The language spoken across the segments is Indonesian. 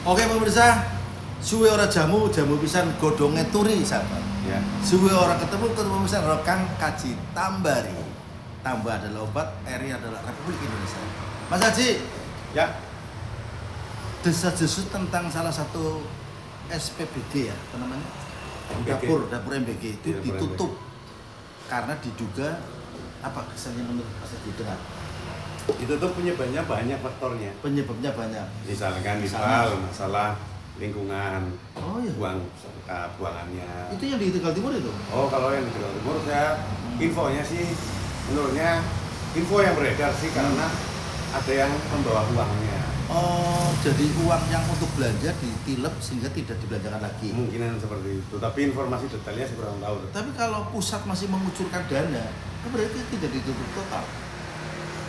Oke pemirsa, suwe ora jamu, jamu pisan godhonge turi sahabat. Ya. Suwe ora ketemu, ketemu pisan karo Kang Kaji Tambari. Tambah adalah obat, RI adalah Republik Indonesia. Mas Haji, Ya. desas-desus tentang salah satu SPBG ya, apa namanya? MBG. Dapur MBG itu Dapur ditutup karena diduga apa kesannya menurut Mas Haji dengar? Itu tuh penyebabnya banyak faktornya. Penyebabnya banyak. Misalkan Misalnya? masalah lingkungan, Oh iya. buangannya. Itu yang di Tegal Timur itu? Oh, kalau yang di Tegal Timur saya infonya sih menurutnya info yang beredar sih karena ada yang membawa uangnya. Oh, jadi uang yang untuk belanja ditilep sehingga tidak dibelanjakan lagi. Kemungkinan seperti itu, tapi informasi detailnya saya kurang tahu. Tapi kalau pusat masih mengucurkan dana, kan berarti tidak ditutup total.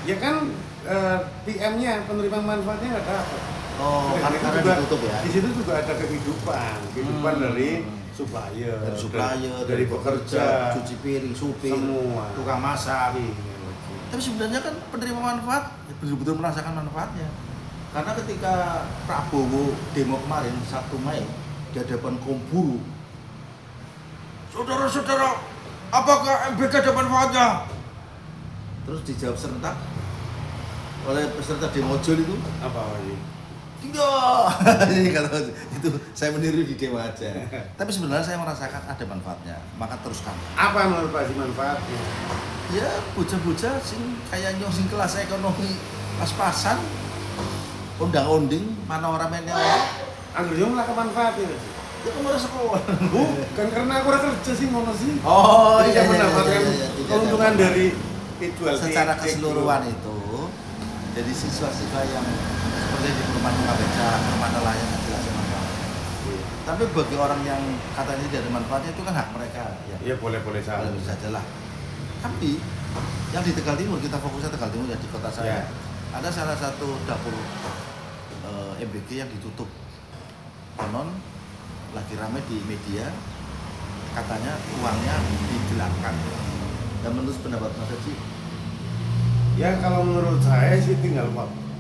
Ya kan PM-nya penerima manfaatnya nggak dapat. Oh, Karena itu karena juga, ditutup ya. Di situ juga ada kehidupan dari supplier, Dari supplier, dari pekerja, cuci piring, supir, semua. tukang masak. Iya. Tapi sebenarnya kan penerima manfaat betul-betul merasakan manfaatnya. Karena ketika Prabowo demo kemarin 1 Mei di hadapan kaum buruh, saudara-saudara, apakah MBK ada manfaatnya? Terus dijawab serentak oleh peserta demo Jol itu, Apa lagi? tidak. Ini kata itu saya meniru di dewa aja. Tapi sebenarnya saya merasakan ada manfaatnya, maka teruskan. Apa menurut Pak Haji manfaatnya? Ya bocah-bocah sing kayak nyong sing kelas ekonomi pas-pasan, ondang-onding mana orang mainnya. Anggur yang lah manfaatnya. Ya kemarin sekolah. Bukan karena aku udah kerja sih ngono sih. Oh Tidak iya, iya, mendapatkan iya, iya, iya, keuntungan iya. dari jual Secara tiket keseluruhan itu, jadi siswa-siswa yang seperti di perumahan KBC, perumahan nelayan yang jelas manfaat. Iya. Tapi bagi orang yang katanya tidak ada manfaatnya itu kan hak mereka. Ya, Iya boleh-boleh saja. boleh saja lah. Tapi yang di Tegal Timur, kita fokusnya Tegal Timur ya di kota saya. Ya. Ada salah satu dapur MBG yang ditutup. Konon lagi ramai di media, katanya uangnya digelapkan. Dan menurut pendapat Mas Haji, Ya kalau menurut saya sih tinggal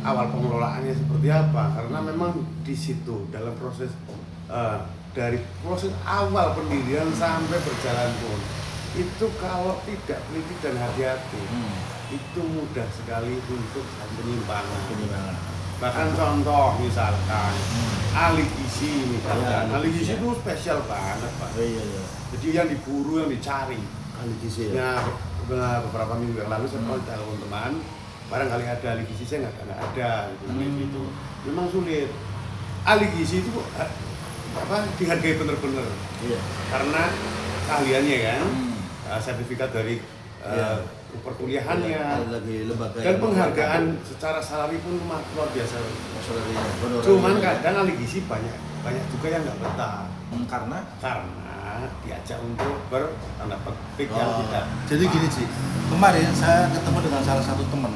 awal pengelolaannya seperti apa, karena memang di situ dalam proses dari proses awal pendirian sampai berjalan pun itu kalau tidak teliti dan hati-hati itu mudah sekali untuk penyimpangan. penyimpangan. Bahkan contoh misalkan ahli gizi misalkan, Ya, ahli gizi ya. itu spesial banget Pak. Oh iya iya. Jadi yang diburu, yang dicari. Ahli gizi ya. Nah, beberapa minggu yang lalu saya pernah telepon teman, barangkali ada ahli gizi, saya nggak ada gitu. Memang sulit. Ahli gizi itu dihargai benar-benar Iya. karena keahliannya kan, Hmm. sertifikat dari Iya. perkuliahannya Ada lagi lembaga dan yang penghargaan secara salary pun luar biasa. honorarium. Cuman kadang ahli gizi banyak juga yang nggak betah Karena karena diajak untuk bertanda petik yang tidak. jadi gini sih, kemarin saya ketemu dengan salah satu teman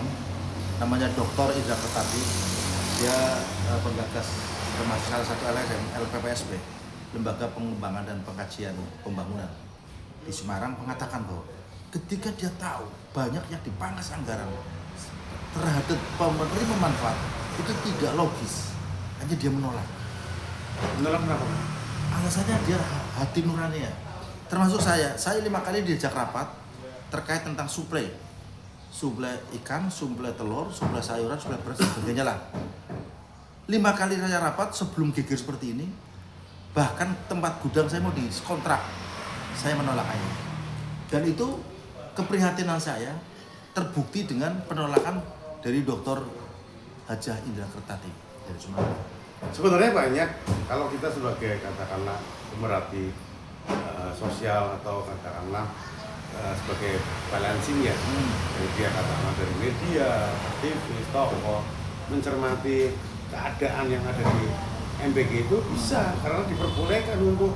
namanya Dr. Indra Kertati. Dia penggagas termasuk salah satu LSM LPPSB, Lembaga Pengembangan dan Pengkajian Pembangunan di Semarang, mengatakan bahwa ketika dia tahu banyak yang dipangkas anggaran terhadap penerima manfaat itu tidak logis, hanya dia menolak. Menolak kenapa? Alasannya dia hati nurani ya. Termasuk saya 5 kali diajak rapat terkait tentang suplai ikan, suplai telur, suplai sayuran, suplai beras, sebagainya lah. 5 kali saya rapat sebelum geger seperti ini, bahkan tempat gudang saya mau dikontrak, saya menolak aja. Dan itu keprihatinan saya terbukti dengan penolakan dari Dr. Hajah Indra Kertati dari Semarang. Sebenarnya banyak kalau kita sebagai katakanlah pemerhati sosial atau katakanlah sebagai balancing ya, media katakanlah dari media, aktivis, tokoh mencermati keadaan yang ada di MBG itu bisa karena diperbolehkan untuk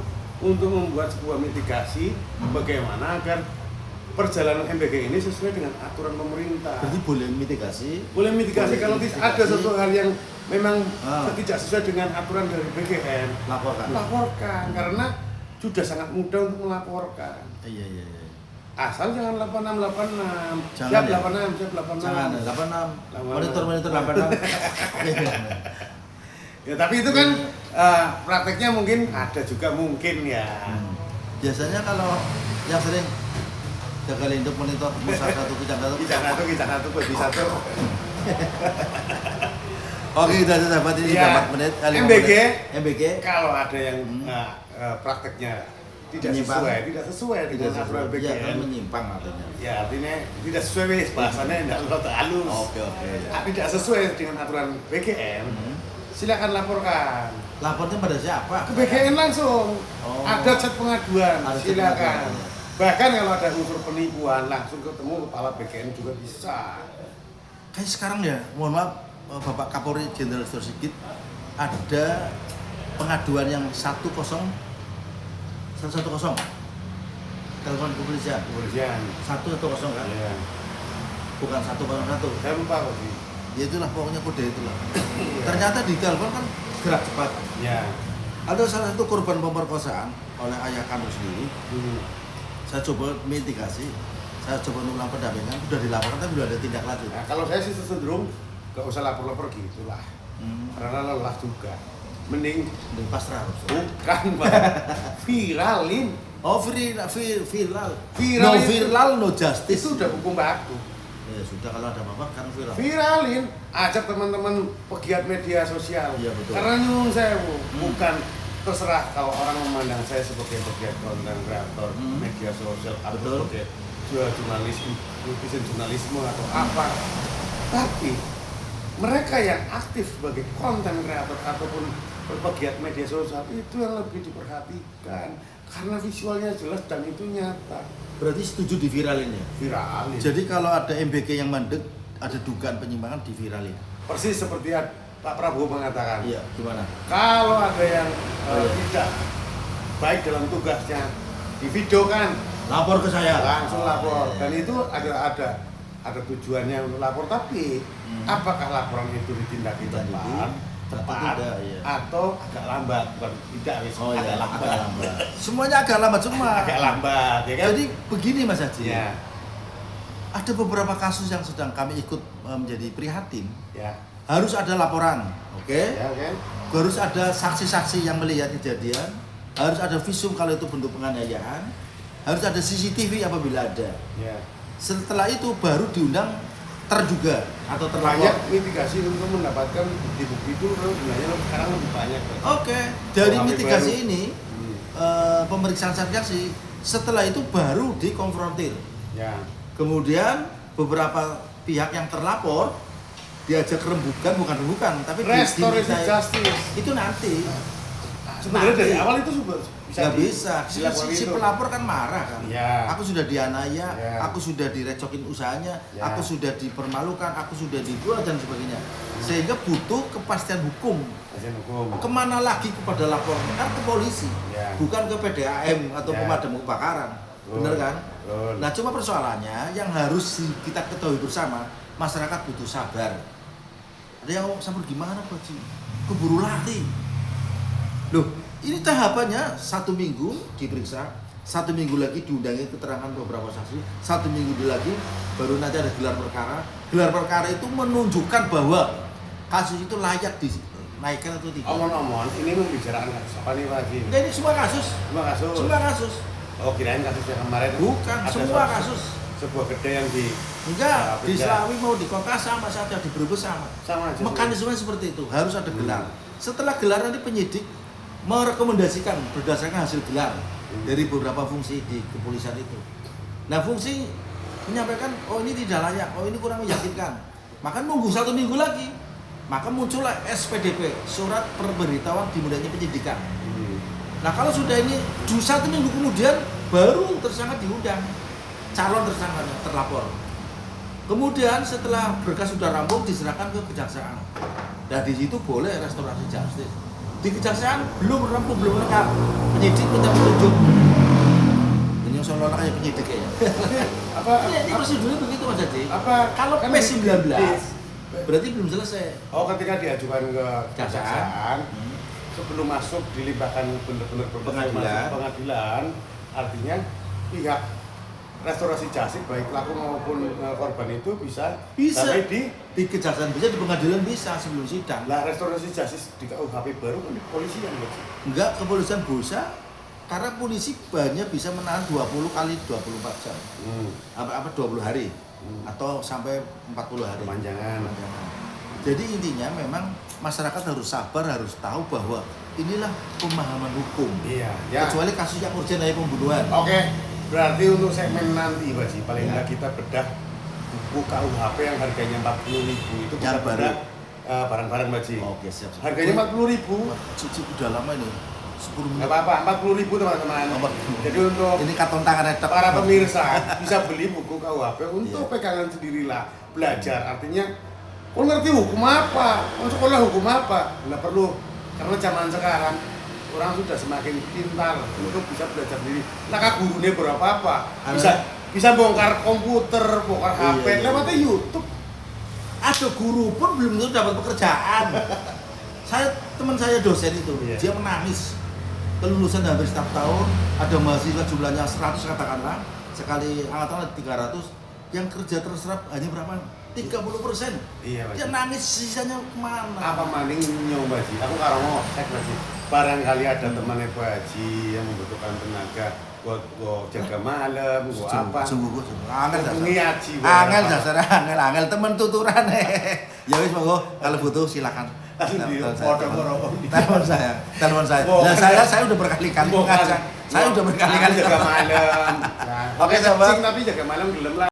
membuat sebuah mitigasi bagaimana agar perjalanan MBG ini sesuai dengan aturan pemerintah. Berarti boleh mitigasi. Boleh mitigasi Boleh kalau mitigasi. ada sesuatu hal yang memang Ah. tidak sesuai dengan aturan dari BGN, laporkan karena sudah sangat mudah untuk melaporkan. Iya iya iya. Asal jangan 8686. Jangan Siap ya? 86, siap 86. Jangan 86. 86. Monitor 86. Ya tapi itu kan prakteknya mungkin ada juga mungkin ya. Biasanya kalau yang sering gagal induk monitor musa satu kijang satu bisa tuh. Oke, kita sahabat ini Ya, 4 menit kali MBG. Kalau ada yang prakteknya tidak sesuai dengan aturan Ya, kan BGN. menyimpang artinya. Ya artinya tidak sesuai wis bahasannya tidak terlalu halus. Oke. Tidak sesuai dengan aturan BGN. Silakan laporkan Lapornya pada siapa? ke BGN langsung. Oh. Ada chat pengaduan, Ada chat silakan. pengaduan. Bahkan kalau ada unsur penipuan langsung ketemu kepala BGN juga bisa. Kayak sekarang ya, mohon maaf Bapak Kapolri Jenderal Listio Sigit, ada pengaduan yang 110 telepon kepolisian Kepolisian. 110 kan, Iya. bukan 101. Saya lupa kok sih. Ya itulah pokoknya kode itulah. Ternyata di telepon kan gerak cepat. Ya. Ada salah satu korban pemerkosaan oleh ayah kandung sendiri. Saya coba mitigasi, saya coba ulang pendampingan, sudah dilaporkan tapi belum ada tindak lanjut. Nah, kalau saya sih cenderung gak usah lapor-lapor gitulah. Karena lelah juga. Mending Dan pasrah harus. bukan Pak. Viralin. Oh, viral. Viral No itu- viral, no justice. Itu udah hukum baku. Ya sudah, kalau ada apa-apa kan viral. Viralin, ajak teman-teman pegiat media sosial. Iya, betul. Karena nyuwun sewu, bukan terserah kalau orang memandang saya sebagai pegiat konten kreator media sosial atau Betul. sebagai jurnalisme atau apa. Tapi mereka yang aktif sebagai konten kreator ataupun pegiat media sosial itu yang lebih diperhatikan karena visualnya jelas dan itu nyata. Berarti setuju diviralin ya? Viralin. Jadi kalau ada MBG yang mandek, ada dugaan penyimpangan diviralin. Persis seperti Pak Prabowo mengatakan. Iya, gimana? Kalau ada yang Iya. tidak baik dalam tugasnya, divideokan, Lapor ke saya. langsung lapor. Iya. Dan itu ada tujuannya untuk lapor. Tapi apakah laporan itu ditindaklanjuti Ditindaklanjuti? tepat, Tidak, iya. atau agak lambat? Bukan tidak, Oh iya, agak lambat. Semuanya agak lambat semua. Agak lambat, ya kan? Jadi begini Mas Haji. ya, Ada beberapa kasus yang sedang kami ikut menjadi prihatin. ya, Harus ada laporan, oke? ya kan? Harus ada saksi-saksi yang melihat kejadian. Harus ada visum kalau itu bentuk penganiayaan. Harus ada CCTV apabila ada. Ya. Setelah itu baru diundang terduga atau terlapor. Banyak mitigasi untuk mendapatkan bukti-bukti itu sebenarnya sekarang lebih banyak. Oke, dari Kalau mitigasi baru. ini pemeriksaan saksi, setelah itu baru dikonfrontir. Ya. Kemudian beberapa pihak yang terlapor diajak rembukan, bukan rembukan, tapi Restoratif dimintai- justice. itu nanti. Sebenarnya dari Nanti. awal itu bisa Nggak bisa. dilakukan Si itu. pelapor kan marah kan. Iya. Aku sudah dianiaya, Iya. aku sudah direcokin usahanya, Iya. aku sudah dipermalukan, aku sudah dibuat dan sebagainya. Sehingga butuh kepastian hukum. Kajian hukum. Kemana lagi kepada lapornya? Kan ke polisi, Iya. bukan ke PDAM atau Iya. pemadam kebakaran. Betul. Bener kan? Betul. Nah, cuma persoalannya yang harus kita ketahui bersama, masyarakat butuh sabar. Ada yang sabar gimana Pak Ji? Keburu lari. Loh, ini tahapannya 1 minggu diperiksa, 1 minggu lagi diundangi keterangan beberapa saksi, 1 minggu lagi baru nanti ada gelar perkara. Gelar perkara itu menunjukkan bahwa kasus itu layak dinaikkan atau tidak. Omong-omong, ini membicarakan kasus apa nih Pak Haji? Nah, ini semua kasus, Semua kasus. semua kasus. Oh, kirain kasus yang kemarin. Bukan, ada semua suatu- kasus. Sebuah kedai yang di Enggak, di beda. Selawi mau di kota sama saja, di Brebes sama. Sama aja. Mekanisme seperti itu, harus ada gelar. Setelah gelar nanti penyidik merekomendasikan berdasarkan hasil gelar dari beberapa fungsi di kepolisian itu. Nah, fungsi menyampaikan, oh ini tidak layak, oh ini kurang meyakinkan. Maka nunggu 1 minggu lagi. Maka muncullah SPDP, surat pemberitahuan dimulainya penyidikan. Nah, kalau sudah ini 1 minggu kemudian baru tersangka diundang, calon tersangkanya terlapor. Kemudian setelah berkas sudah rampung diserahkan ke kejaksaan. Nah, di situ boleh restorasi justice. Di kejaksaan belum rampung, belum lengkap. Penyidik minta petunjuk. Ini yang seolah-olah kayak penyidik ya. apa? Ini prosedurnya begitu Mas Haji. Apa? Kalau kan P19 di- berarti belum selesai. Oh, ketika diajukan ke kejaksaan, Hmm. sebelum masuk dilimpahkan benar-benar Pengadilan. pengadilan, artinya pihak restorasi justice baik pelaku maupun korban itu bisa Bisa. sampai di Kejaksaan bisa, di pengadilan bisa sebelum sidang. lah restorasi justice di KUHP baru kan di kepolisian gitu. Enggak, kepolisian bisa karena polisi banyak bisa menahan 20 kali 24 jam. Apa 20 hari atau sampai 40 hari. Perpanjangan. Jadi intinya memang masyarakat harus sabar, harus tahu bahwa inilah pemahaman hukum. Iya, ya. Kecuali kasus yang urgent kayak pembunuhan. Oke, berarti untuk segmen nanti Pak Ji, paling Ya. nggak kita bedah buku KUHP yang harganya 40.000 itu Yang kita baru. bedah barang-barang Pak Ji. Oke, siap. Harganya 40.000. Cici udah lama ini. 10 menit. Nggak apa-apa, 40.000 teman-teman. 40.000. Jadi untuk Ini kantong tangannya tetap. para pemirsa bisa beli buku KUHP untuk Iya. pegangan sendirilah, belajar. Artinya, kau ngerti hukum apa? Kau sekolah hukum apa? Nggak perlu, karena zaman sekarang orang sudah semakin pintar untuk bisa belajar sendiri. Nah, gurunya berapa apa? Bisa bongkar komputer, bongkar HP, Iya, iya. lewatnya YouTube. Ada guru pun belum tentu dapat pekerjaan. Teman saya dosen itu, Iya. dia menangis. Kelulusan hampir setiap tahun, ada mahasiswa jumlahnya 100 katakanlah, sekali angkatan ada 300, yang kerja terserap hanya berapa? 30%. Iya, Pak Dia Ji. nangis, sisanya kemana? Apa maning nyoba sih? Aku karo ngosek Haji. Barangkali ada temannya Pak Haji yang membutuhkan tenaga buat jaga malam, buat apa? Sungguh, angel dasar. Hubungi Haji. Angel dasar, angel temen tuturan. Ya wis monggo, kalau butuh silakan. Telepon saya. Nah, saya udah berkali-kali mengajak. Saya udah berkali-kali jaga malam. Oke, Oke, sahabat. tapi jaga malam gelem lah.